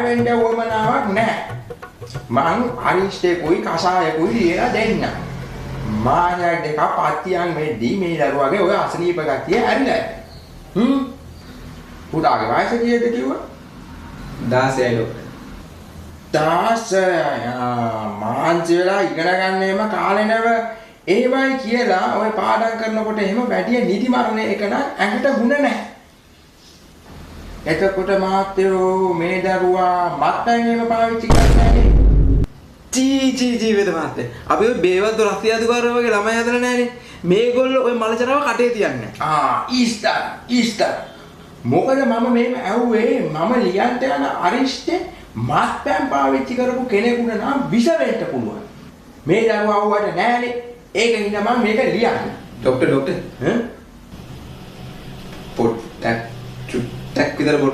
වෙන්න වමනාවක් නැහැ. මං අරිෂ්ටේකුයි කසායකුයි ලියලා දෙන්න. මායя දෙක පත්තියන් වෙද්දී මේ දරුවගේ ඔය අසනීප ගතිය ඇරිලා. පුතාගේ වයස කීයද කිව්වා? 16යි ඩොක්ටර්. 16 මාන්සි වෙලා ඉගෙන ගන්න එම කාලේ නැව ඒවයි කියලා ඔය පාඩම් කරනකොට එහෙම වැඩි නිදි මරණ එක නම් ඇඟට ගුණ නැහැ. එතකොට මාත්‍යෝ මේ දරුවා මත්පැන් එහෙම පාවිච්චි කරන්නේ නැහැ. වේද මාත්‍ය. අපි ඔය බේවත් රස්තිය අධිකාරිය වගේ ළමයි හදලා නැහනේ. මේගොල්ලෝ ඔය මලචරාව කටේ තියන්නේ. ඊස්ටර්. මොකද මම මේව ඇහුවේ මම ලියන්ට යන අරිෂ්ටේ මත්පැන් පාවිච්චි කරපු කෙනෙකුට නම් විස වෙන්න පුළුවන්. මේ දරුවා වුවට නෑනේ. ඒකින් මම මේක ලියන්නේ. ඩොක්ටර් පොට්ටක් චුට්ටක් විතර බොන්න.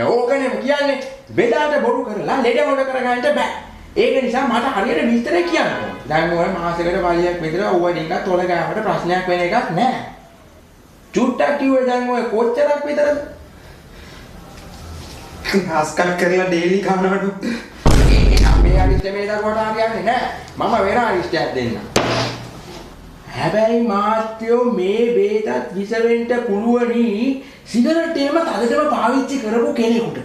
ඕකනේ කියන්නේ බෙදාට බොරු කරලා ලෙඩ මොඩ කරගන්න බෑ. ඒක නිසා මට හරියට විස්තරය කියන්න ඕන. දැන් ඔය මාසෙකට වලියක් විතර ඕව ටිකක් තොල ගෑමට ප්‍රශ්නයක් වෙන එකක් නෑ. චුට්ටක් කිව්වේ දැන් ඔය කොච්චරක් විතරද? හස්කල් කරලා ඩේලි කනවලු. මේ අරිෂ්ටේ මේ දරුවට හරියන්නේ නෑ. මම වෙන අරිෂ්ටයක් දෙන්නම්. හැබැයි මාත්‍යෝ මේ බේතත් විස වෙන්න පුළුවනි සිගරට් එහෙම තදටම පාවිච්චි කරපු කෙනෙකුට.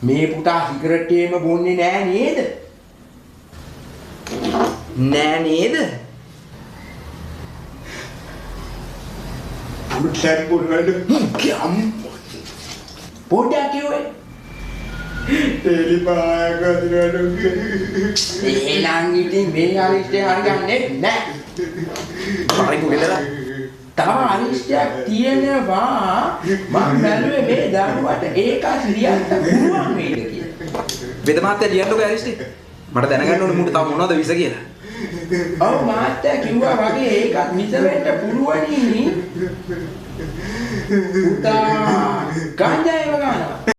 මේ පුතා සිගරට් එහෙම බොන්නේ නෑ නේද? නෑ නේද? පුට්ටක් බොනවලු. පොඩ්ඩක් කිව්වේ. ටෙලිපායක දිනවලු. එහෙනම් ඉතින් මේ අරිෂ්ටේ හරියන්නේ නෑ. පරිපු ගෙදර තව අරිෂ්ටයක් තියෙනවා. මම බැලුවේ මේ දරුවට ඒකත් ලියන්න පුළුවන් වේද කියලා. වේද මාත්‍ය ලියන්නකෝ අරිෂ්ටේ. මට දැනගන්න ඕනේ මුට තව මොනවද විස කියලා. ඔව් මාත්‍ය කිව්වා වගේ ඒකත් මිස වෙන්න පුළුවනි. පුතා ගංජා ඒව ගන්නවා.